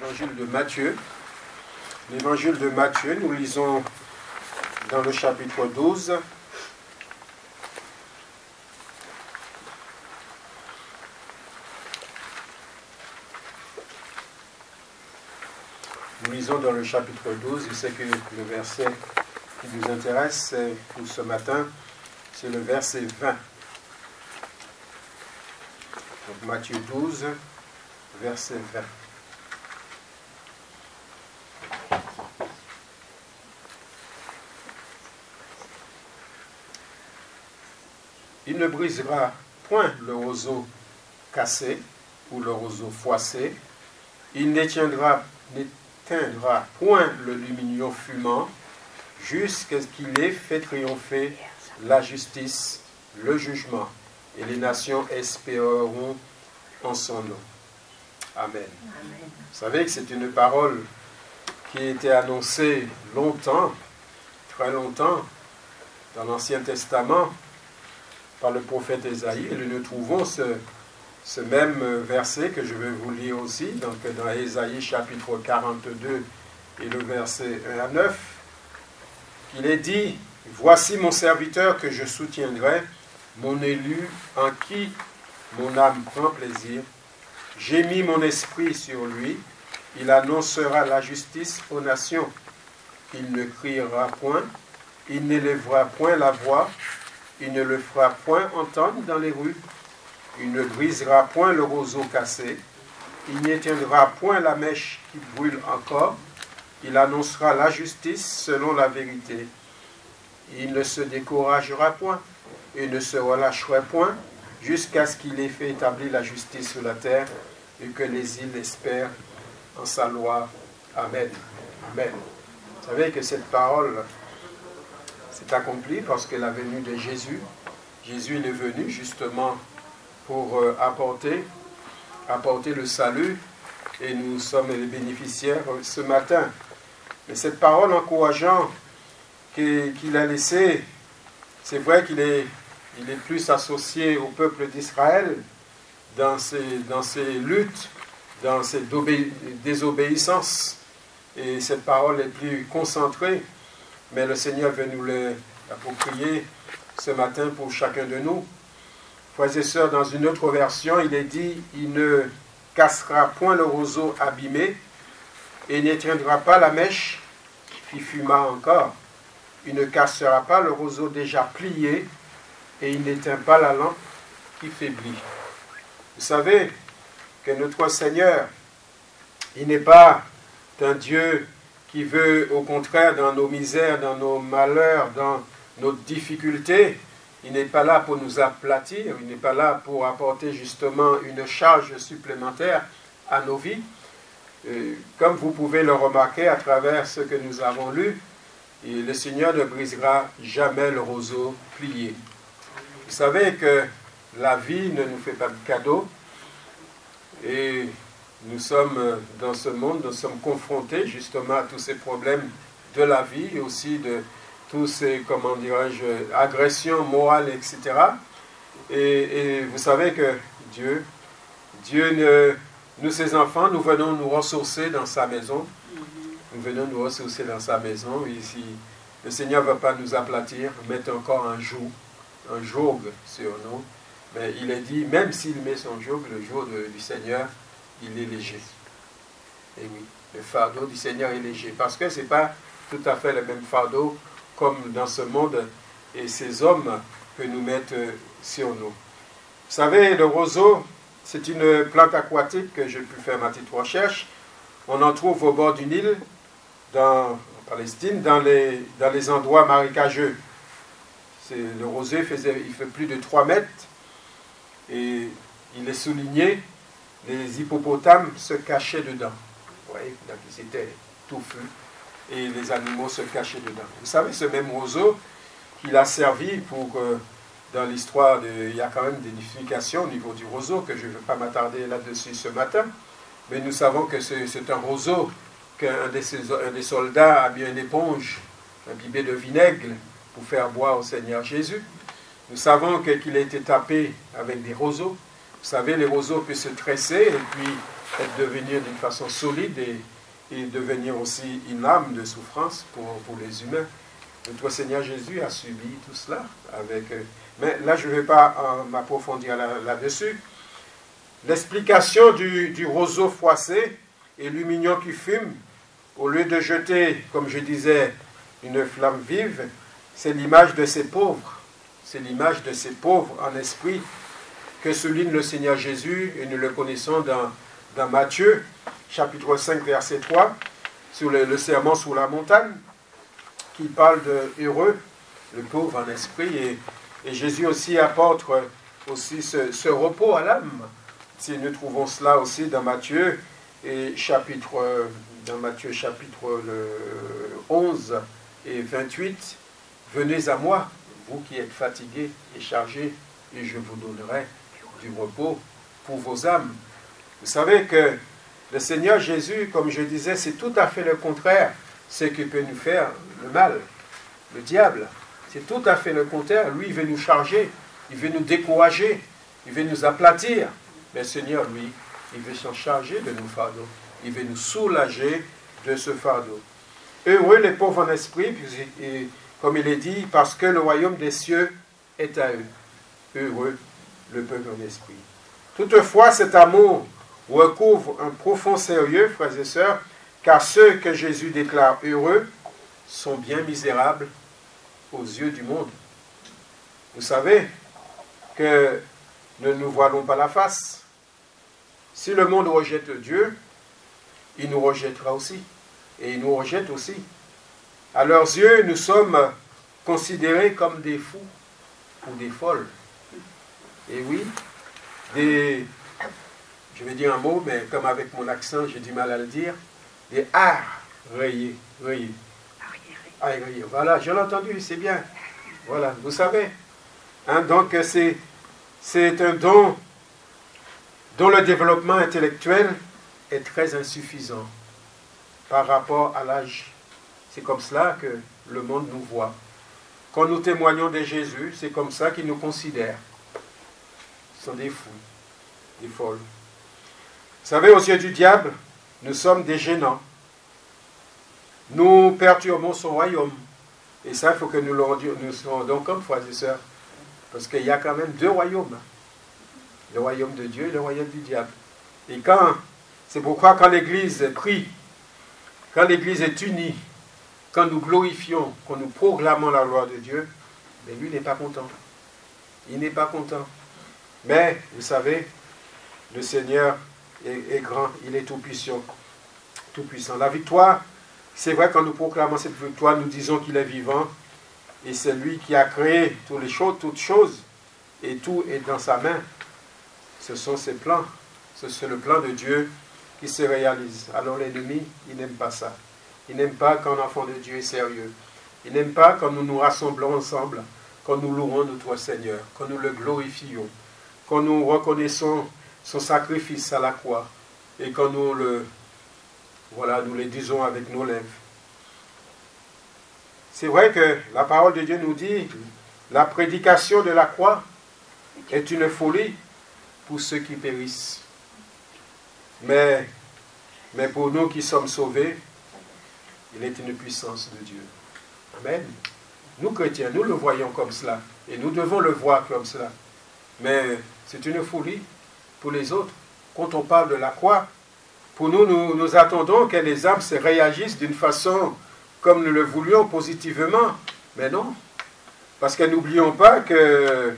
l'évangile de Matthieu. L'évangile de Matthieu, nous lisons dans le chapitre 12. Nous lisons dans le chapitre 12, et c'est que le verset qui nous intéresse pour ce matin, c'est le verset 20. Donc Matthieu 12, verset 20. Il ne brisera point le roseau cassé ou le roseau froissé. Il n'éteindra point le lumignon fumant jusqu'à ce qu'il ait fait triompher la justice, le jugement, et les nations espéreront en son nom. Amen. Amen. Vous savez que c'est une parole qui a été annoncée longtemps, très longtemps, dans l'Ancien Testament, par le prophète Ésaïe. Et nous trouvons ce même verset que je vais vous lire aussi, donc dans Ésaïe chapitre 42 et le verset 1 à 9. Il est dit: « Voici mon serviteur que je soutiendrai, mon élu en qui mon âme prend plaisir. J'ai mis mon esprit sur lui, il annoncera la justice aux nations. Il ne criera point, il n'élèvera point la voix, il ne le fera point entendre dans les rues. Il ne brisera point le roseau cassé, il n'éteindra point la mèche qui brûle encore. Il annoncera la justice selon la vérité. Il ne se découragera point et ne se relâchera point jusqu'à ce qu'il ait fait établir la justice sur la terre et que les îles espèrent en sa loi. Amen. Amen. Vous savez que cette parole s'est accomplie parce que la venue de Jésus, Jésus est venu justement pour apporter le salut, et nous sommes les bénéficiaires ce matin. Mais cette parole encourageante qu'il a laissée, c'est vrai qu'il est plus associé au peuple d'Israël dans ses luttes, dans ses désobéissances, et cette parole est plus concentrée, mais le Seigneur veut nous l'approprier ce matin pour chacun de nous. Frères et sœurs, dans une autre version, il est dit: « Il ne cassera point le roseau abîmé, et n'éteindra pas la mèche qui fuma encore. Il ne cassera pas le roseau déjà plié, et il n'éteint pas la lampe qui faiblit. » Vous savez que notre Seigneur, il n'est pas un Dieu qui veut, au contraire, dans nos misères, dans nos malheurs, dans nos difficultés, il n'est pas là pour nous aplatir, il n'est pas là pour apporter justement une charge supplémentaire à nos vies. Comme vous pouvez le remarquer à travers ce que nous avons lu, le Seigneur ne brisera jamais le roseau plié. Vous savez que la vie ne nous fait pas de cadeaux, et nous sommes dans ce monde, nous sommes confrontés justement à tous ces problèmes de la vie, et aussi de tous ces, comment dirais-je, agressions morales, etc. Et vous savez que Dieu, nous ses enfants, nous venons nous ressourcer dans sa maison. Nous venons nous ressourcer dans sa maison. Et si le Seigneur ne va pas nous aplatir, mettre encore un joug sur nous, mais il est dit, même s'il met son joug, le joug du Seigneur, il est léger. Et oui, le fardeau du Seigneur est léger, parce que ce n'est pas tout à fait le même fardeau comme dans ce monde et ces hommes que nous mettent sur nous. Vous savez, le roseau, c'est une plante aquatique que j'ai pu faire ma petite recherche. On en trouve au bord du Nil, en Palestine, dans les endroits marécageux. Le rosier il fait plus de 3 mètres, et il est souligné, les hippopotames se cachaient dedans. Vous voyez, donc ils étaient touffus, et les animaux se cachaient dedans. Vous savez, ce même roseau, qu'il a servi pour, dans l'histoire, il y a quand même des significations au niveau du roseau, que je ne vais pas m'attarder là-dessus ce matin, mais nous savons que c'est un roseau qu'un des soldats a mis une éponge imbibée de vinaigre pour faire boire au Seigneur Jésus. Nous savons qu'il a été tapé avec des roseaux. Vous savez, les roseaux peuvent se tresser et puis devenir d'une façon solide et devenir aussi une âme de souffrance pour les humains. Notre Seigneur Jésus a subi tout cela. Mais là, je ne vais pas m'approfondir là-dessus. L'explication du roseau froissé et lumignon qui fume, au lieu de jeter, comme je disais, une flamme vive, c'est l'image de ces pauvres. C'est l'image de ces pauvres en esprit que souligne le Seigneur Jésus, et nous le connaissons dans Matthieu, chapitre 5, verset 3, sur le sermon sur la montagne, qui parle de heureux, le pauvre en esprit, et Jésus aussi apporte aussi ce repos à l'âme. Si nous trouvons cela aussi dans Matthieu, dans Matthieu chapitre 11 et 28, « Venez à moi, vous qui êtes fatigués et chargés, et je vous donnerai du repos pour vos âmes. » Vous savez que le Seigneur Jésus, comme je disais, c'est tout à fait le contraire. Ce qui peut nous faire le mal, le diable. C'est tout à fait le contraire. Lui, il veut nous charger, il veut nous décourager, il veut nous aplatir. Mais le Seigneur, lui, il veut s'en charger de nos fardeaux. Il veut nous soulager de ce fardeau. Heureux les pauvres en esprit, et, comme il est dit, parce que le royaume des cieux est à eux. Heureux le peuple en esprit. Toutefois, cet amour recouvre un profond sérieux, frères et sœurs, car ceux que Jésus déclare heureux sont bien misérables aux yeux du monde. Vous savez que ne nous voilons pas la face. Si le monde rejette Dieu, il nous rejettera aussi. Et il nous rejette aussi. À leurs yeux, nous sommes considérés comme des fous ou des folles. Et oui, je vais dire un mot, mais comme avec mon accent, j'ai du mal à le dire, des rayés. Voilà, je l'ai entendu, c'est bien. Voilà, vous savez. Hein, donc, c'est un don dont le développement intellectuel est très insuffisant par rapport à l'âge. C'est comme cela que le monde nous voit. Quand nous témoignons de Jésus, c'est comme ça qu'il nous considère. Ce sont des fous, des folles. Vous savez, aux yeux du diable, nous sommes des gênants. Nous perturbons son royaume. Et ça, il faut que nous le rendions compte, frères et sœurs. Parce qu'il y a quand même deux royaumes. Le royaume de Dieu et le royaume du diable. Et c'est pourquoi quand l'Église prie, quand l'Église est unie, quand nous glorifions, quand nous proclamons la gloire de Dieu, mais lui n'est pas content. Il n'est pas content. Mais, vous savez, le Seigneur est grand, il est tout-puissant. Tout-puissant. La victoire, c'est vrai, quand nous proclamons cette victoire, nous disons qu'il est vivant, et c'est lui qui a créé toutes choses, et tout est dans sa main. Ce sont ses plans. C'est le plan de Dieu qui se réalise. Alors l'ennemi, il n'aime pas ça. Il n'aime pas quand l'enfant de Dieu est sérieux. Il n'aime pas quand nous nous rassemblons ensemble, quand nous louons notre Seigneur, quand nous le glorifions, quand nous reconnaissons son sacrifice à la croix, et quand nous le disons avec nos lèvres. C'est vrai que la parole de Dieu nous dit, la prédication de la croix est une folie pour ceux qui périssent. Mais pour nous qui sommes sauvés, il est une puissance de Dieu. Amen. Nous chrétiens, nous le voyons comme cela. Et nous devons le voir comme cela. Mais c'est une folie pour les autres. Quand on parle de la croix, pour nous, nous attendons que les âmes se réagissent d'une façon comme nous le voulions, positivement. Mais non. Parce que n'oublions pas que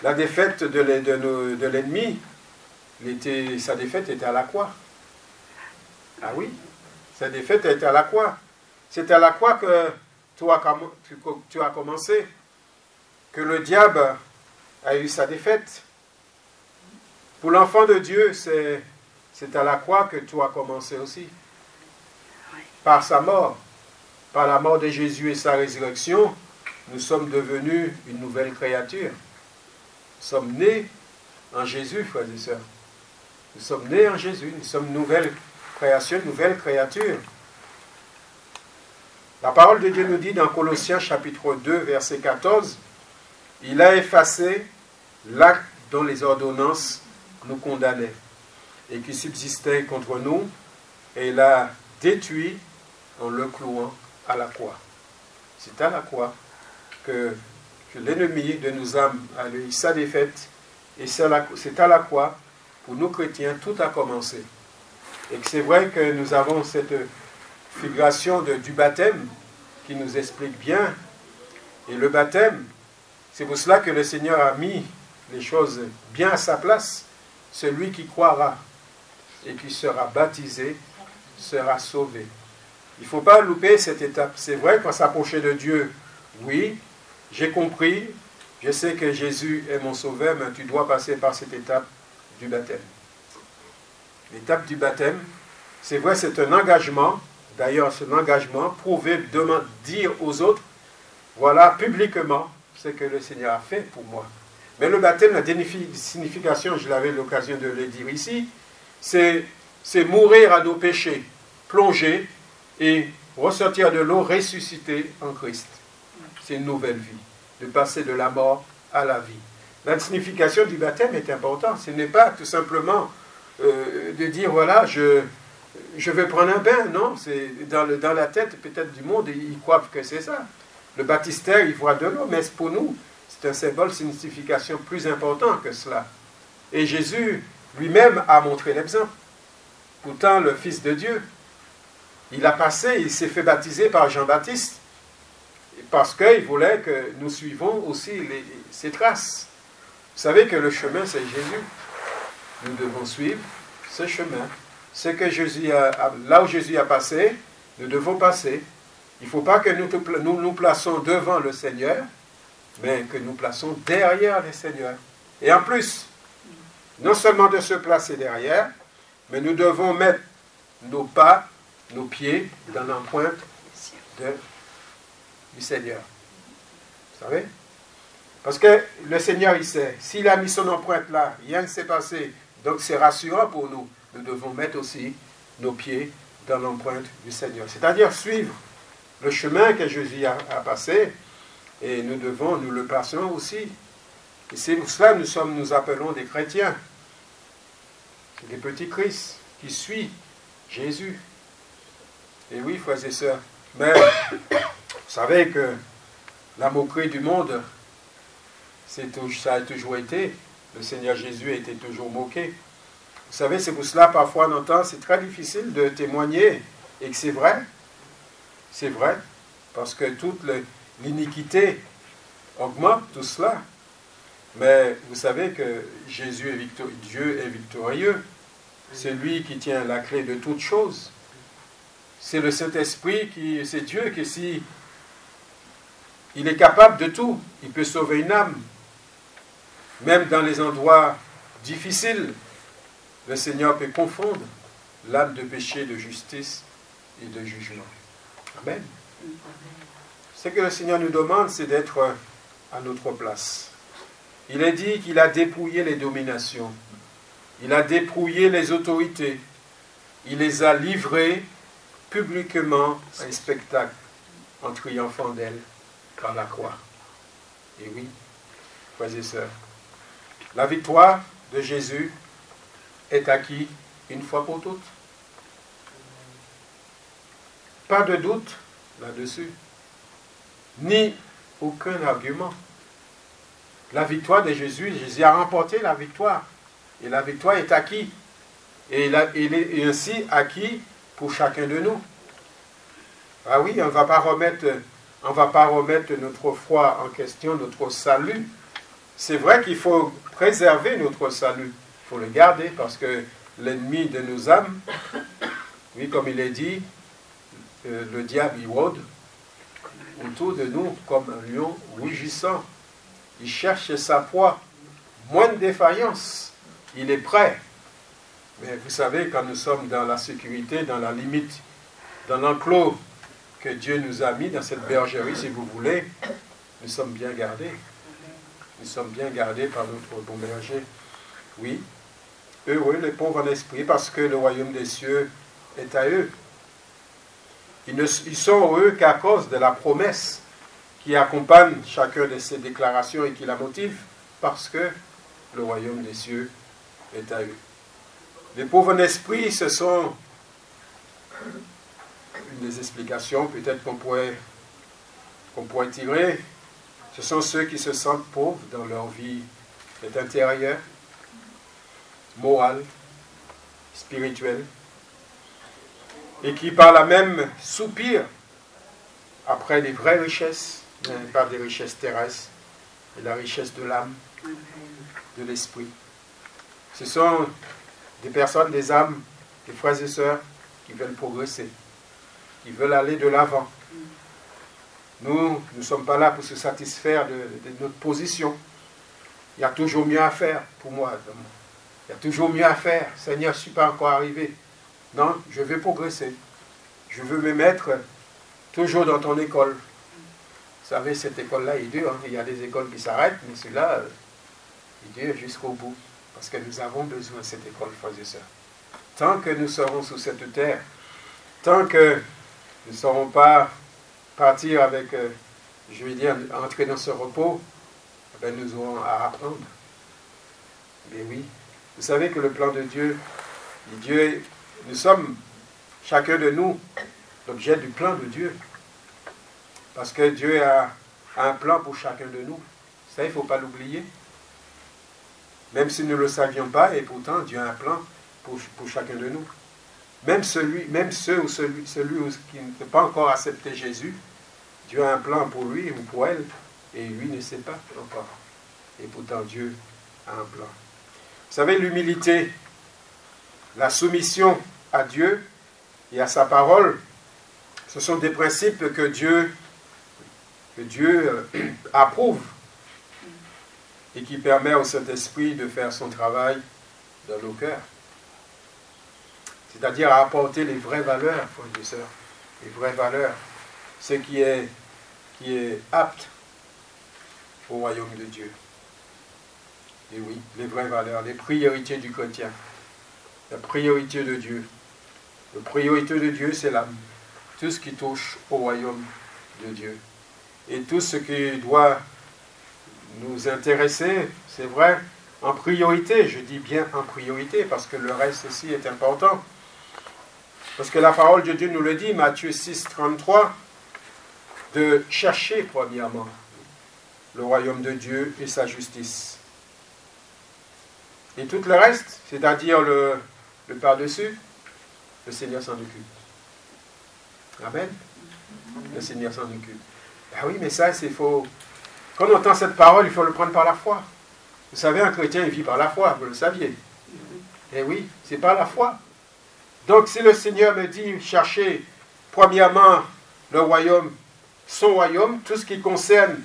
la défaite de l'ennemi, sa défaite était à la croix. Ah oui, sa défaite était à la croix. C'est à la croix que tu as commencé, que le diable a eu sa défaite. Pour l'enfant de Dieu, c'est à la croix que tu as commencé aussi. Par sa mort, par la mort de Jésus et sa résurrection, nous sommes devenus une nouvelle créature. Nous sommes nés en Jésus, frères et sœurs. Nous sommes nés en Jésus, nous sommes une nouvelle création, une nouvelle créature. La parole de Dieu nous dit dans Colossiens chapitre 2, verset 14, « Il a effacé l'acte dont les ordonnances nous condamnaient, et qui subsistait contre nous, et il l'a détruit en le clouant à la croix. C'est à la croix que l'ennemi de nos âmes a eu sa défaite, et c'est à la croix, pour nous chrétiens, tout a commencé. Et que c'est vrai que nous avons cette figuration du baptême qui nous explique bien. Et le baptême, c'est pour cela que le Seigneur a mis les choses bien à sa place. Celui qui croira et qui sera baptisé sera sauvé. Il ne faut pas louper cette étape. C'est vrai qu'on s'approchait de Dieu. Oui, j'ai compris, je sais que Jésus est mon sauveur, mais tu dois passer par cette étape du baptême. L'étape du baptême, c'est vrai, c'est un engagement. D'ailleurs, c'est un engagement prouvé, dire aux autres, voilà publiquement ce que le Seigneur a fait pour moi. Mais le baptême, la signification, je l'avais l'occasion de le dire ici, c'est mourir à nos péchés, plonger et ressortir de l'eau ressuscité en Christ. C'est une nouvelle vie, de passer de la mort à la vie. La signification du baptême est importante. Ce n'est pas tout simplement de dire, voilà, je vais prendre un bain. Non, c'est dans la tête peut-être du monde, ils croient que c'est ça. Le baptistère, il voit de l'eau, mais pour nous, c'est un symbole, c'est une signification plus importante que cela. Et Jésus lui-même a montré l'exemple. Pourtant, le Fils de Dieu, il s'est fait baptiser par Jean-Baptiste, parce qu'il voulait que nous suivions aussi ses traces. Vous savez que le chemin, c'est Jésus. Nous devons suivre ce chemin. Ce que Jésus là où Jésus a passé, nous devons passer. Il ne faut pas que nous plaçons devant le Seigneur, mais que nous plaçons derrière le Seigneur. Et en plus, non seulement de se placer derrière, mais nous devons mettre nos pas, nos pieds dans l'empreinte du Seigneur. Vous savez? Parce que le Seigneur, il sait, s'il a mis son empreinte là, rien ne s'est passé, donc c'est rassurant pour nous. Nous devons mettre aussi nos pieds dans l'empreinte du Seigneur. C'est-à-dire suivre le chemin que Jésus a passé, et nous le passons aussi. Et c'est pour cela que nous appelons des chrétiens, des petits Christ qui suivent Jésus. Et oui, frères et sœurs, mais vous savez que la moquerie du monde, ça a toujours été, le Seigneur Jésus a été toujours moqué. Vous savez, c'est pour cela, parfois, on entend, c'est très difficile de témoigner, et que c'est vrai, parce que toute l'iniquité augmente, tout cela. Mais vous savez que Dieu est victorieux, c'est lui qui tient la clé de toutes choses. C'est le Saint-Esprit, c'est Dieu qui, si il est capable de tout, il peut sauver une âme. Même dans les endroits difficiles, le Seigneur peut confondre l'âme de péché, de justice et de jugement. Amen. Ce que le Seigneur nous demande, c'est d'être à notre place. Il est dit qu'il a dépouillé les dominations. Il a dépouillé les autorités. Il les a livrées publiquement à un spectacle en triomphant d'elles par la croix. Et oui, frères et sœurs, la victoire de Jésus est acquise une fois pour toutes. Pas de doute là-dessus, ni aucun argument. La victoire de Jésus a remporté la victoire. Et la victoire est acquise. Et il est ainsi acquis pour chacun de nous. Ah oui, on ne va pas remettre notre foi en question, notre salut. C'est vrai qu'il faut préserver notre salut. Il faut le garder parce que l'ennemi de nos âmes, oui, comme il est dit, le diable, il rôde autour de nous comme un lion rugissant. Il cherche sa proie, moins de défaillance. Il est prêt. Mais vous savez, quand nous sommes dans la sécurité, dans la limite, dans l'enclos que Dieu nous a mis, dans cette bergerie, si vous voulez, nous sommes bien gardés. Nous sommes bien gardés par notre bon berger. Oui, heureux les pauvres en esprit, parce que le royaume des cieux est à eux. Ils sont heureux qu'à cause de la promesse qui accompagne chacune de ces déclarations et qui la motive, parce que le royaume des cieux est à eux. Les pauvres en esprit, ce sont une des explications peut-être qu'on pourrait tirer. Ce sont ceux qui se sentent pauvres dans leur vie intérieure, morale, spirituelle, et qui par là même soupirent après des vraies richesses, pas des richesses terrestres, mais la richesse de l'âme, de l'esprit. Ce sont des personnes, des âmes, des frères et sœurs qui veulent progresser, qui veulent aller de l'avant. Nous ne sommes pas là pour se satisfaire de notre position. Il y a toujours mieux à faire pour moi. Il y a toujours mieux à faire. Seigneur, je ne suis pas encore arrivé. Non, je veux progresser. Je veux me mettre toujours dans ton école. Vous savez, cette école-là est dure. Il y a des écoles qui s'arrêtent, mais celle-là est dure jusqu'au bout. Parce que nous avons besoin de cette école, frères et sœurs. Tant que nous serons sous cette terre, tant que nous ne saurons pas partir avec, je vais dire, entrer dans ce repos, ben nous aurons à apprendre. Mais oui, vous savez que le plan de Dieu, nous sommes, chacun de nous, l'objet du plan de Dieu. Parce que Dieu a un plan pour chacun de nous. Ça, il ne faut pas l'oublier. Même si nous ne le savions pas, et pourtant Dieu a un plan pour chacun de nous. Même celui qui ne peut pas encore accepter Jésus, Dieu a un plan pour lui ou pour elle, et lui ne sait pas encore. Et pourtant Dieu a un plan. Vous savez, l'humilité, la soumission à Dieu et à sa parole, ce sont des principes que Dieu approuve et qui permet au Saint-Esprit de faire son travail dans nos cœurs. C'est-à-dire à apporter les vraies valeurs, frères et sœurs, les vraies valeurs, ce qui est apte au royaume de Dieu. Et oui, les vraies valeurs, les priorités du chrétien, la priorité de Dieu. La priorité de Dieu, c'est l'âme. Tout ce qui touche au royaume de Dieu. Et tout ce qui doit nous intéresser, c'est vrai, en priorité. Je dis bien en priorité, parce que le reste aussi est important. Parce que la parole de Dieu nous le dit, Matthieu 6, 33, de chercher premièrement le royaume de Dieu et sa justice. Et tout le reste, c'est-à-dire le par-dessus, le Seigneur s'en occupe. Amen. Le Seigneur s'en occupe. Ah oui, mais ça, c'est faux. Quand on entend cette parole, il faut le prendre par la foi. Vous savez, un chrétien, il vit par la foi, vous le saviez. Eh oui, c'est par la foi. Donc, si le Seigneur me dit, cherchez premièrement le royaume, son royaume, tout ce qui concerne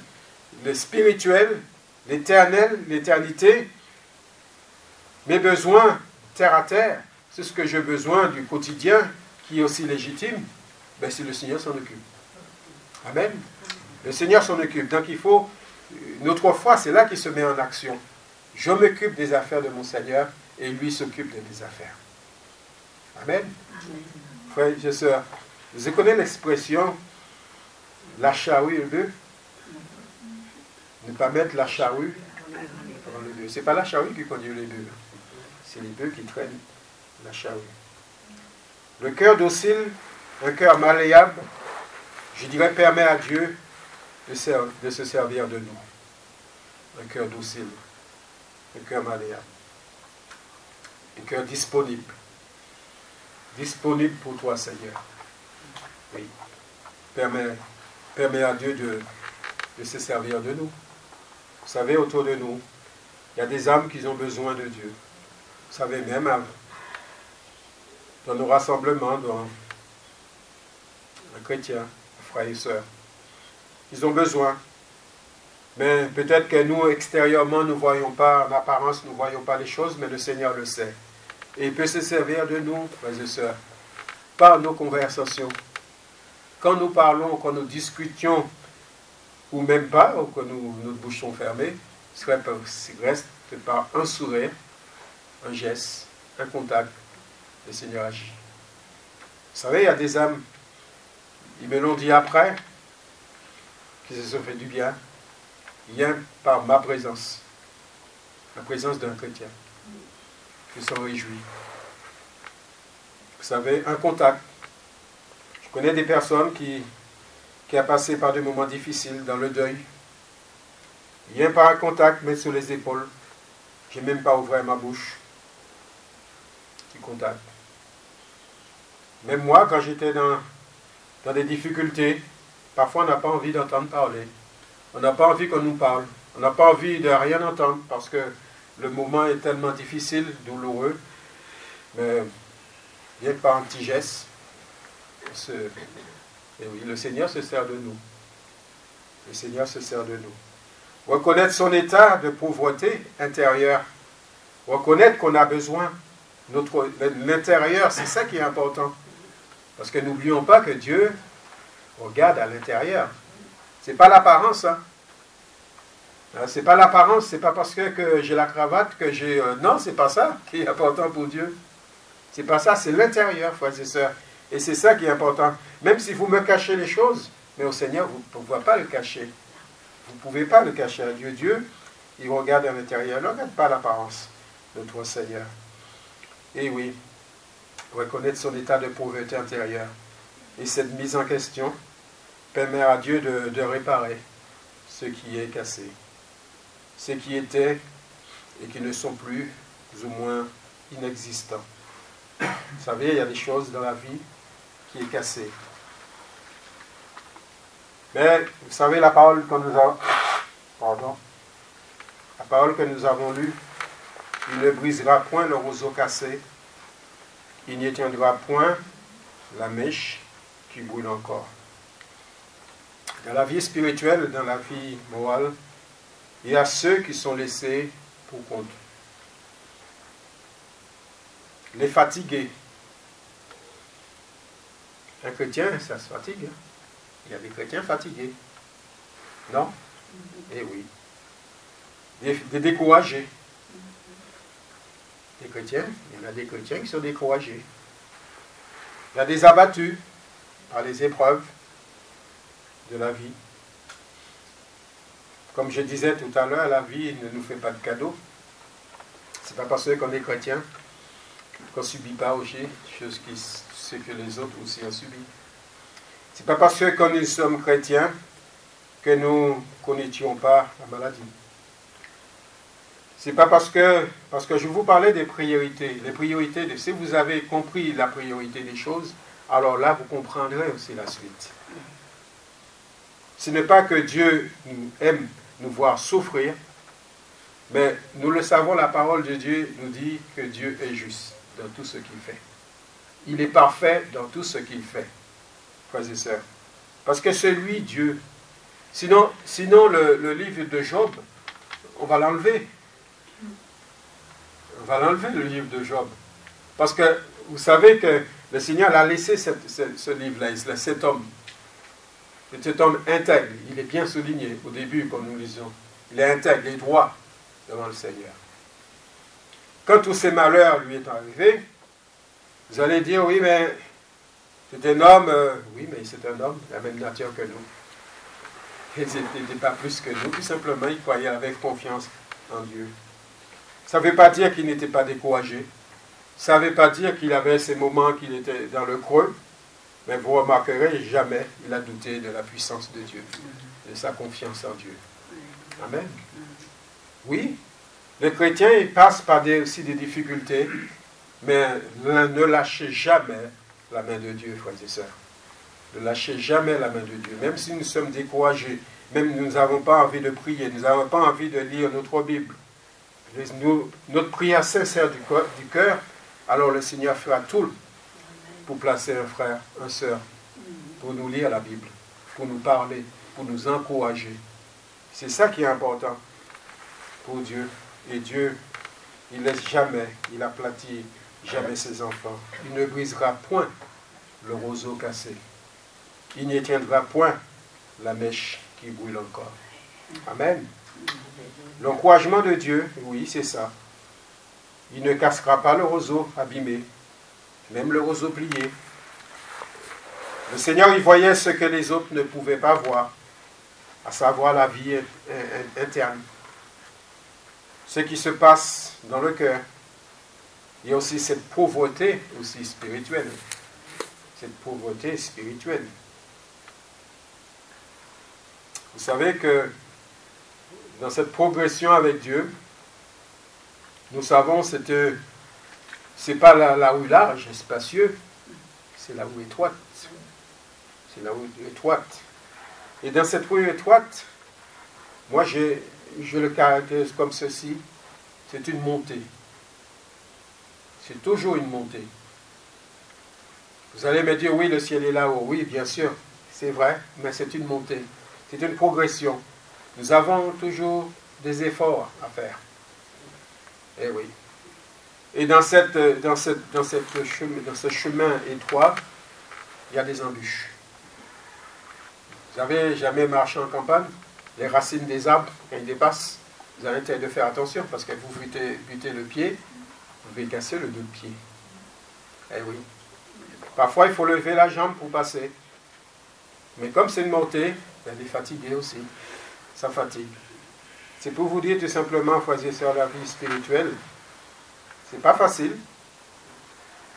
le spirituel, l'éternel, l'éternité, mes besoins terre à terre, c'est ce que j'ai besoin du quotidien, qui est aussi légitime, ben c'est le Seigneur s'en occupe. Amen. Le Seigneur s'en occupe. Donc il faut, notre foi, c'est là qu'il se met en action. Je m'occupe des affaires de mon Seigneur et lui s'occupe de mes affaires. Amen. Frères et sœurs, vous connaissez l'expression la charrue et le bœuf? Ne pas mettre la charrue dans le bœuf. Ce n'est pas la charrue qui conduit les bœufs. C'est les bœufs qui traînent la charrue. Le cœur docile, un cœur malléable, je dirais, permet à Dieu de se servir de nous. Un cœur docile, un cœur malléable, un cœur disponible. Disponible pour toi, Seigneur. Oui. Permet à Dieu de se servir de nous. Vous savez, autour de nous, il y a des âmes qui ont besoin de Dieu. Vous savez, même dans nos rassemblements, dans un chrétien, frères et sœurs, ils ont besoin. Mais peut-être que nous, extérieurement, nous ne voyons pas, en apparence, nous ne voyons pas les choses, mais le Seigneur le sait. Et il peut se servir de nous, frères et sœurs, par nos conversations. Quand nous parlons, quand nous discutions, ou même pas, ou que notre bouche sont fermées, ce reste par un sourire, un geste, un contact, le Seigneur agit. Vous savez, il y a des âmes, ils me l'ont dit après, qui se sont fait du bien, rien par ma présence d'un chrétien. Je s'en réjouis. vous savez, un contact. Je connais des personnes qui ont passé par des moments difficiles dans le deuil. Vient par un contact, met sur les épaules. Je n'ai même pas ouvert ma bouche. Petit contact. Même moi, quand j'étais dans des difficultés, parfois on n'a pas envie d'entendre parler. On n'a pas envie qu'on nous parle. On n'a pas envie de rien entendre parce que le moment est tellement difficile, douloureux. Mais bien par un petit geste, et oui, le Seigneur se sert de nous. Le Seigneur se sert de nous. Reconnaître son état de pauvreté intérieure. Reconnaître qu'on a besoin. L'intérieur, c'est ça qui est important. Parce que n'oublions pas que Dieu regarde à l'intérieur. C'est pas l'apparence. Hein. C'est pas l'apparence, c'est pas parce que j'ai la cravate que j'ai... non, c'est pas ça qui est important pour Dieu. C'est pas ça, c'est l'intérieur, frères et sœurs. Et c'est ça qui est important. Même si vous me cachez les choses, mais au Seigneur, vous ne pouvez pas le cacher. Vous ne pouvez pas le cacher à Dieu. Dieu, il regarde à l'intérieur. Il ne regarde pas l'apparence, notre Seigneur. Et oui, reconnaître son état de pauvreté intérieure. Et cette mise en question permet à Dieu de réparer ce qui est cassé. Ce qui était et qui ne sont plus ou moins inexistants. Vous savez, il y a des choses dans la vie qui est cassée. Mais vous savez, la parole que nous avons lue, il ne brisera point le roseau cassé, il n'y éteindra point la mèche qui brûle encore. Dans la vie spirituelle, dans la vie morale, il y a ceux qui sont laissés pour compte. Les fatigués. Un chrétien, ça se fatigue. Hein? Il y a des chrétiens fatigués. Non? Eh oui. Des découragés. Des chrétiens, il y en a des chrétiens qui sont découragés. Il y a des abattus par les épreuves de la vie. Comme je disais tout à l'heure, la vie ne nous fait pas de cadeaux. C'est pas parce qu'on est chrétien qu'on ne subit pas aussi ce que les autres aussi ont subi. C'est pas parce que quand nous sommes chrétiens que nous ne connaissions pas la maladie. C'est pas parce que je vous parlais des priorités. Les priorités, si vous avez compris la priorité des choses, alors là, vous comprendrez aussi la suite. Ce n'est pas que Dieu nous aime nous voir souffrir, mais nous le savons, la parole de Dieu nous dit que Dieu est juste dans tout ce qu'il fait. Il est parfait dans tout ce qu'il fait, frères et sœurs. Parce que c'est lui, Dieu. Sinon le livre de Job, on va l'enlever. On va l'enlever, le livre de Job. Parce que vous savez que le Seigneur a laissé ce livre-là, cet homme. Cet homme intègre, il est bien souligné au début quand nous lisons. Il est intègre, il est droit devant le Seigneur. Quand tous ces malheurs lui est arrivé, vous allez dire, oui, mais c'est un homme, oui, mais c'est un homme, la même nature que nous. Il n'était pas plus que nous, tout simplement, il croyait avec confiance en Dieu. Ça ne veut pas dire qu'il n'était pas découragé. Ça ne veut pas dire qu'il avait ces moments qu'il était dans le creux. Mais vous remarquerez, jamais il a douté de la puissance de Dieu, de sa confiance en Dieu. Amen. Oui, les chrétiens ils passent par aussi des difficultés, mais ne lâchez jamais la main de Dieu, frères et sœurs. Ne lâchez jamais la main de Dieu. Même si nous sommes découragés, même nous n'avons pas envie de prier, nous n'avons pas envie de lire notre Bible, notre prière sincère du cœur, alors le Seigneur fera tout pour placer un frère, une sœur, pour nous lire la Bible, pour nous parler, pour nous encourager. C'est ça qui est important pour Dieu. Et Dieu, il ne laisse jamais, il aplatit jamais ses enfants. Il ne brisera point le roseau cassé. Il n'éteindra point la mèche qui brûle encore. Amen. L'encouragement de Dieu, oui, c'est ça. Il ne cassera pas le roseau abîmé, même le roseau plié. Le Seigneur, il voyait ce que les autres ne pouvaient pas voir, à savoir la vie interne, ce qui se passe dans le cœur. Il y a aussi cette pauvreté aussi spirituelle. Cette pauvreté spirituelle. Vous savez que dans cette progression avec Dieu, nous savons que c'est pas la rue large et spacieux, c'est la rue étroite. C'est la rue étroite. Et dans cette rue étroite, moi je le caractérise comme ceci, c'est une montée. C'est toujours une montée. Vous allez me dire, oui, le ciel est là-haut. Oui, bien sûr, c'est vrai, mais c'est une montée. C'est une progression. Nous avons toujours des efforts à faire. Eh oui. Et dans ce chemin étroit, il y a des embûches. Vous avez jamais marché en campagne? Les racines des arbres, quand ils dépassent, vous avez intérêt de faire attention, parce que vous butez le pied, vous pouvez casser le 2 pieds. Eh oui. Parfois, il faut lever la jambe pour passer. Mais comme c'est une montée, il est fatigué aussi. Ça fatigue. C'est pour vous dire tout simplement, frères et sœurs, la vie spirituelle, c'est pas facile,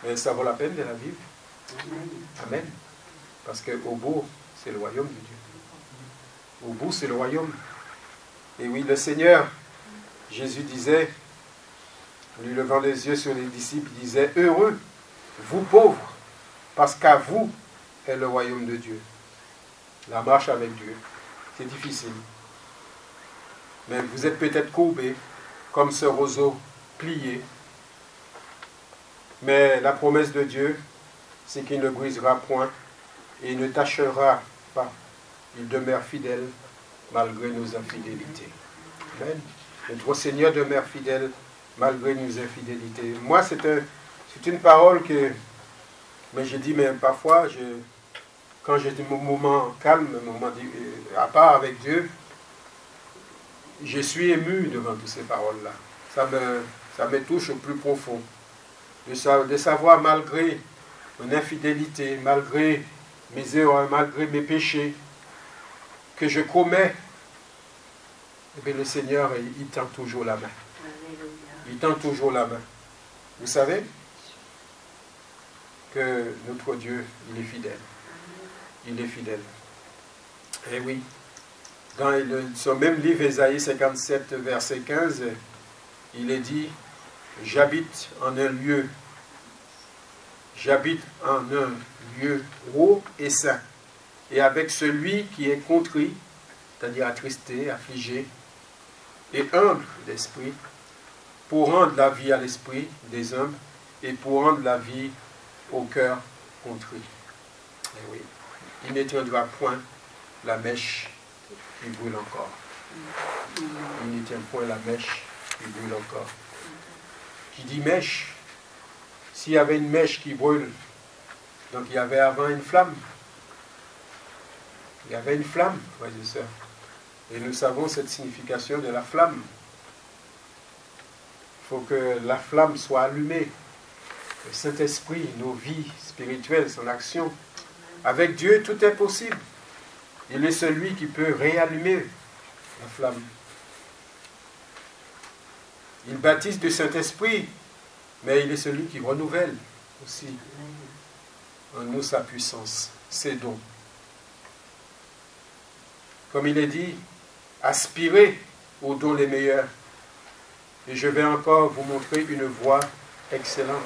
mais ça vaut la peine de la vivre. Amen. Parce qu'au bout, c'est le royaume de Dieu. Au bout, c'est le royaume. Et oui, le Seigneur, Jésus disait, lui levant les yeux sur les disciples, il disait, heureux, vous pauvres, parce qu'à vous est le royaume de Dieu. La marche avec Dieu, c'est difficile. Mais vous êtes peut-être courbés, comme ce roseau plié. Mais la promesse de Dieu, c'est qu'il ne brisera point et il ne tâchera pas. Il demeure fidèle malgré nos infidélités. Amen. Notre Seigneur demeure fidèle malgré nos infidélités. Moi, c'est une parole que... Mais je dis, mais parfois, quand j'ai des moments calmes, moments à part avec Dieu, je suis ému devant toutes ces paroles-là. Ça me touche au plus profond. De savoir, malgré mon infidélité, malgré mes erreurs, malgré mes péchés, que je commets, eh bien, le Seigneur, il tend toujours la main. Il tend toujours la main. Vous savez que notre Dieu, il est fidèle. Il est fidèle. Eh oui. Dans son même livre, Ésaïe 57, verset 15, il est dit, j'habite en un lieu haut et saint, et avec celui qui est contrit, c'est-à-dire attristé, affligé, et humble d'esprit, pour rendre la vie à l'esprit des humbles, et pour rendre la vie au cœur contrit. Et oui, il n'éteindra point la mèche qui brûle encore. Il n'éteint point la mèche qui brûle encore. Qui dit mèche, s'il y avait une mèche qui brûle, donc il y avait avant une flamme. Il y avait une flamme, frères et sœurs. Et nous savons cette signification de la flamme. Il faut que la flamme soit allumée. Le Saint-Esprit, nos vies spirituelles, son action. Avec Dieu, tout est possible. Il est celui qui peut réallumer la flamme. Il baptise du Saint-Esprit, mais il est celui qui renouvelle aussi en nous sa puissance, ses dons. Comme il est dit, aspirez aux dons les meilleurs. Et je vais encore vous montrer une voie excellente.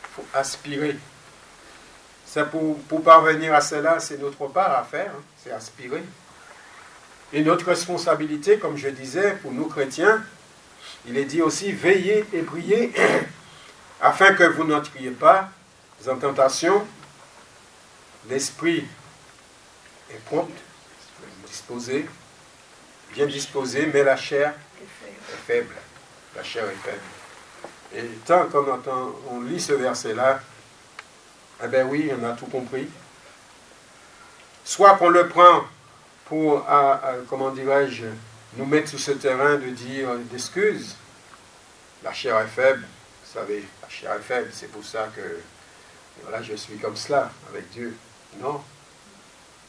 Il faut aspirer. Ça pour parvenir à cela, c'est notre part à faire, hein, c'est aspirer. Et notre responsabilité, comme je disais, pour nous chrétiens, il est dit aussi, veillez et priez, afin que vous n'entriez pas en tentation. L'esprit est prompt, disposé, bien disposé, mais la chair est faible. La chair est faible. Et tant qu'on lit ce verset-là, eh bien oui, on a tout compris. Soit qu'on le prend pour, comment dirais-je, nous mettre sur ce terrain de dire d'excuses. La chair est faible, vous savez, la chair est faible, c'est pour ça que voilà, je suis comme cela avec Dieu. Non.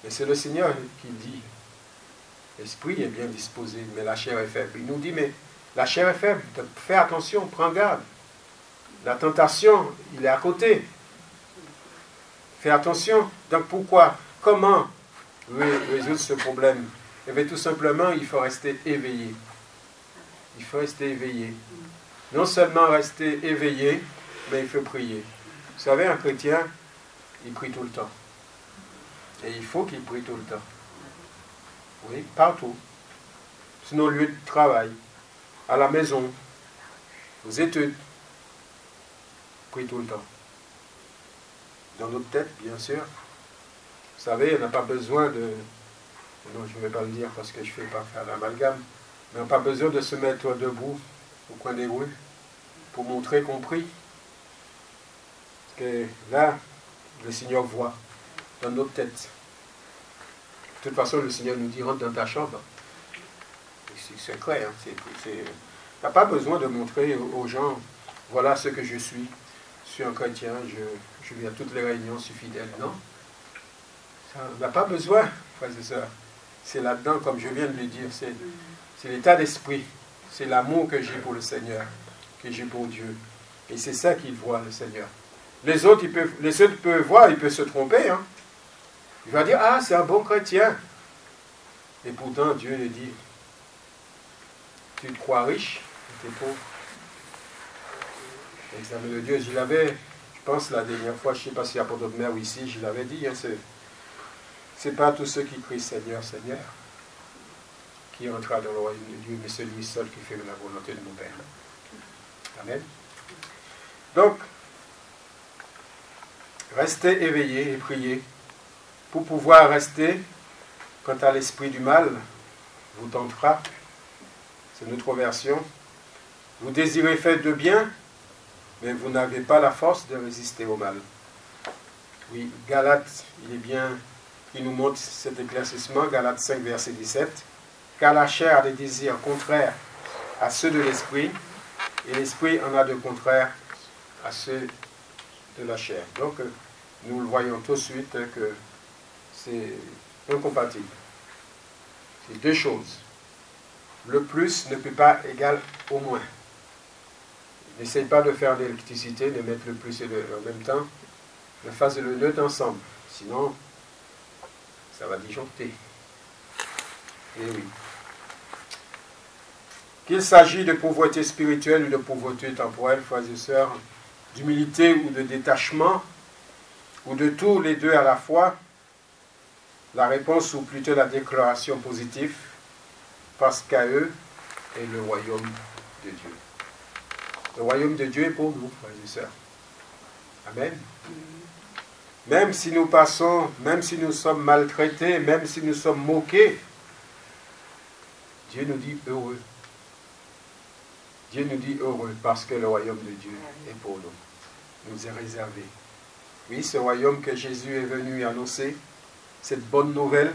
Mais c'est le Seigneur qui dit, l'esprit est bien disposé, mais la chair est faible. Il nous dit, mais la chair est faible, fais attention, prends garde. La tentation, il est à côté. Fais attention. Donc pourquoi? Comment résoudre ce problème? Eh bien tout simplement, il faut rester éveillé. Il faut rester éveillé. Non seulement rester éveillé, mais il faut prier. Vous savez, un chrétien, il prie tout le temps. Et il faut qu'il prie tout le temps. Oui, partout. Sur nos lieux de travail, à la maison, aux études. Prie tout le temps. Dans notre tête, bien sûr. Vous savez, on n'a pas besoin de... Non, je ne vais pas le dire parce que je ne fais pas faire l'amalgame. Mais on n'a pas besoin de se mettre debout au coin des rues pour montrer qu'on prie. Parce que là, le Seigneur voit dans notre tête. De toute façon, le Seigneur nous dit, rentre dans ta chambre. C'est secret. Hein. On n'a pas besoin de montrer aux gens, voilà ce que je suis. Je suis un chrétien, je viens à toutes les réunions, je suis fidèle. Non. Ça, on n'a pas besoin, frères et sœurs. C'est là-dedans, comme je viens de le dire, c'est l'état d'esprit. C'est l'amour que j'ai pour le Seigneur, que j'ai pour Dieu. Et c'est ça qu'il voit, le Seigneur. Les autres peuvent voir, ils peuvent se tromper. Hein. Il va dire, ah, c'est un bon chrétien. Et pourtant, Dieu lui dit, tu te crois riche, tu es pauvre. L'examen de Dieu, je l'avais, je pense la dernière fois, je ne sais pas si à Port-de-Mer ou ici, je l'avais dit, hein, c'est pas tous ceux qui crient Seigneur, Seigneur, qui entrera dans le royaume de Dieu, mais celui seul qui fait la volonté de mon Père. Amen. Donc, restez éveillés et priez pour pouvoir rester quand à l'esprit du mal vous tentera. C'est notre version. Vous désirez faire de bien, mais vous n'avez pas la force de résister au mal. Oui, Galates, il est bien, il nous montre cet éclaircissement, Galates 5, verset 17. Car la chair a des désirs contraires à ceux de l'esprit, et l'esprit en a de contraires à ceux de la chair. Donc, nous le voyons tout de suite que c'est incompatible. C'est deux choses. Le plus ne peut pas égaler au moins. N'essaye pas de faire de l'électricité, de mettre le plus et le en même temps. Ne fasse le neutre ensemble. Sinon, ça va disjoncter. Et oui. Qu'il s'agit de pauvreté spirituelle ou de pauvreté temporelle, frères et sœurs, d'humilité ou de détachement, ou de tous les deux à la fois, la réponse ou plutôt la déclaration positive, parce qu'à eux est le royaume de Dieu. Le royaume de Dieu est pour nous, frères et sœurs. Amen. Même si nous passons, même si nous sommes maltraités, même si nous sommes moqués, Dieu nous dit heureux. Dieu nous dit heureux parce que le royaume de Dieu est pour nous. Nous est réservé. Oui, ce royaume que Jésus est venu annoncer, cette bonne nouvelle,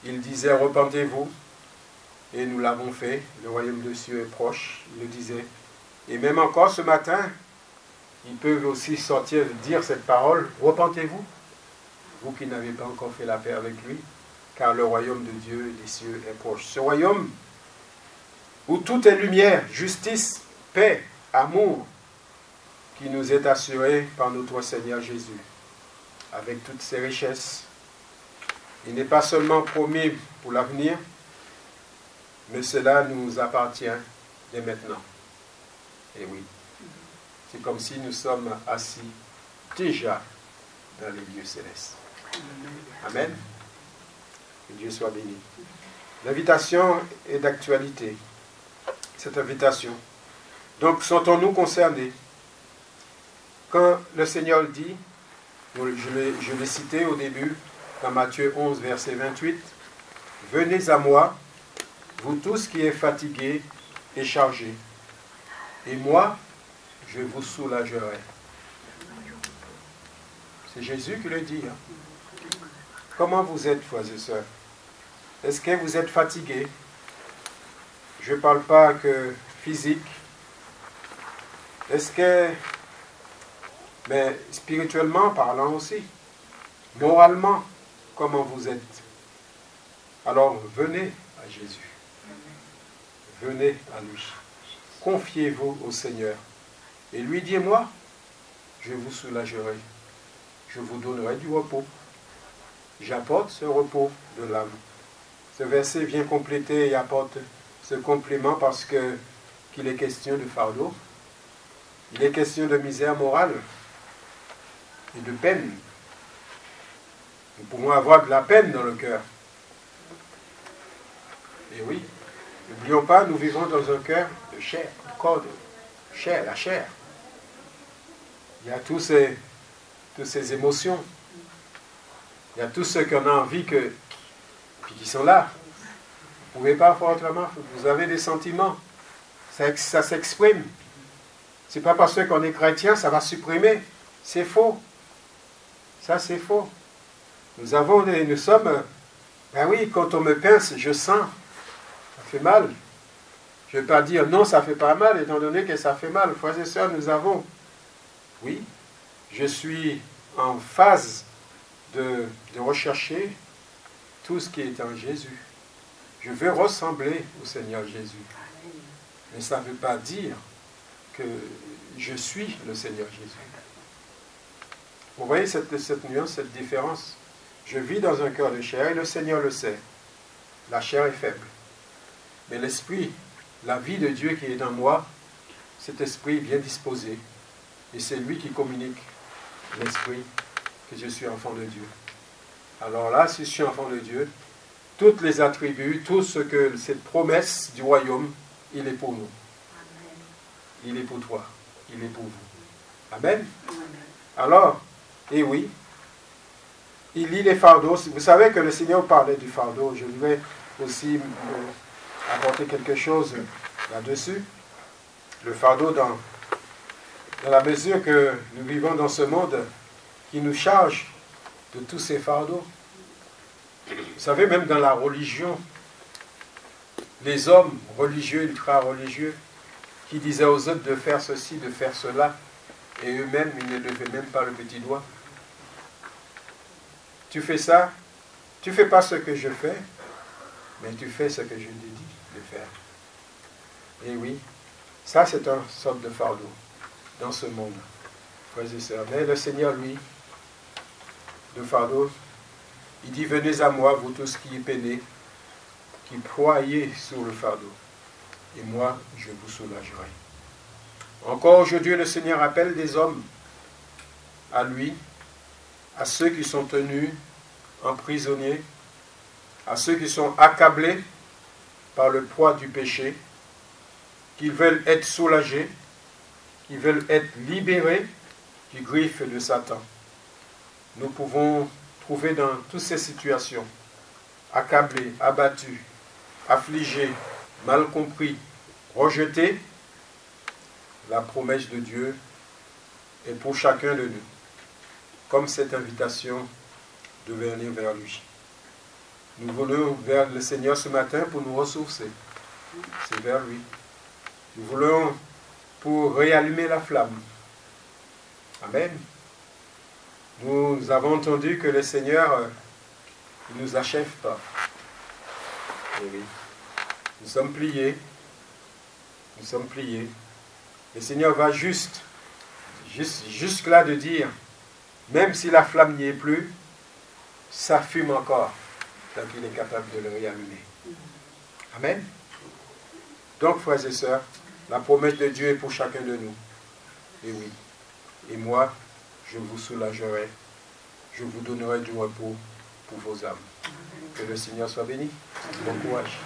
il disait repentez-vous, et nous l'avons fait, le royaume de Dieu est proche, il le disait. Et même encore ce matin, ils peuvent aussi sortir dire cette parole, repentez-vous, vous qui n'avez pas encore fait la paix avec lui, car le royaume de Dieu des cieux est proche. Ce royaume où tout est lumière, justice, paix, amour, qui nous est assuré par notre Seigneur Jésus, avec toutes ses richesses. Il n'est pas seulement promis pour l'avenir, mais cela nous appartient dès maintenant. Et oui, c'est comme si nous sommes assis déjà dans les lieux célestes. Amen. Que Dieu soit béni. L'invitation est d'actualité. Cette invitation. Donc, sentons-nous concernés. Quand le Seigneur le dit, je l'ai cité au début, dans Matthieu 11, verset 28, « Venez à moi, vous tous qui êtes fatigués et chargés, et moi, je vous soulagerai. » C'est Jésus qui le dit. Hein. Comment vous êtes, frères et sœurs? Est-ce que vous êtes fatigués? Je ne parle pas que physique. Est-ce que... Mais spirituellement parlant aussi. Moralement, comment vous êtes? Alors, venez à Jésus. Venez à lui. Confiez-vous au Seigneur. Et lui dit, moi, je vous soulagerai. Je vous donnerai du repos. J'apporte ce repos de l'âme. Ce verset vient compléter et apporte ce complément parce qu'il est question de fardeau. Il est question de misère morale et de peine. Nous pouvons avoir de la peine dans le cœur. Et oui, n'oublions pas, nous vivons dans un cœur de chair, un corps de chair, la chair. Il y a toutes ces émotions. Il y a tous ceux qu'on a envie puis qui sont là. Vous ne pouvez pas faire autrement. Vous avez des sentiments. Ça s'exprime. Ce n'est pas parce qu'on est chrétien, ça va supprimer. C'est faux. Ça, c'est faux. Nous sommes... Ben oui, quand on me pince, je sens. Ça fait mal. Je ne vais pas dire non, ça ne fait pas mal, étant donné que ça fait mal. Frères et sœurs, nous avons... Oui, je suis en phase de rechercher tout ce qui est en Jésus. Je veux ressembler au Seigneur Jésus. Mais ça ne veut pas dire que je suis le Seigneur Jésus. Vous voyez cette nuance, cette différence? Je vis dans un cœur de chair et le Seigneur le sait. La chair est faible. Mais l'esprit, la vie de Dieu qui est dans moi, cet esprit est bien disposé. Et c'est lui qui communique l'esprit que je suis enfant de Dieu. Alors là, si je suis enfant de Dieu, tous les attributs, tout ce que cette promesse du royaume, il est pour nous. Amen. Il est pour toi. Il est pour vous. Amen. Amen. Alors, et oui, il lit les fardeaux. Vous savez que le Seigneur parlait du fardeau. Je voudrais aussi apporter quelque chose là-dessus. Le fardeau dans la mesure que nous vivons dans ce monde qui nous charge de tous ces fardeaux. Vous savez, même dans la religion, les hommes religieux, ultra-religieux, qui disaient aux autres de faire ceci, de faire cela, et eux-mêmes, ils ne levaient même pas le petit doigt. Tu fais ça, tu ne fais pas ce que je fais, mais tu fais ce que je te dis de faire. Et oui, ça c'est une sorte de fardeau dans ce monde, frères et sœurs. Mais le Seigneur, lui, de fardeau, il dit, venez à moi, vous tous qui y peinez, qui ployez sur le fardeau, et moi, je vous soulagerai. Encore aujourd'hui, le Seigneur appelle des hommes à lui, à ceux qui sont tenus emprisonnés, à ceux qui sont accablés par le poids du péché, qui veulent être soulagés, qui veulent être libérés du griffe de Satan. Nous pouvons trouver dans toutes ces situations, accablés, abattus, affligés, mal compris, rejetés, la promesse de Dieu est pour chacun de nous, comme cette invitation de venir vers lui. Nous voulons vers le Seigneur ce matin pour nous ressourcer. C'est vers lui. Nous voulons pour réallumer la flamme. Amen. Nous avons entendu que le Seigneur ne nous achève pas. Et oui. Nous sommes pliés. Nous sommes pliés. Le Seigneur va jusque là de dire, même si la flamme n'y est plus, ça fume encore, tant qu'il est capable de le réallumer. Amen. Donc, frères et sœurs, la promesse de Dieu est pour chacun de nous. Et oui. Et moi, je vous soulagerai. Je vous donnerai du repos pour vos âmes. Que le Seigneur soit béni. Bon courage.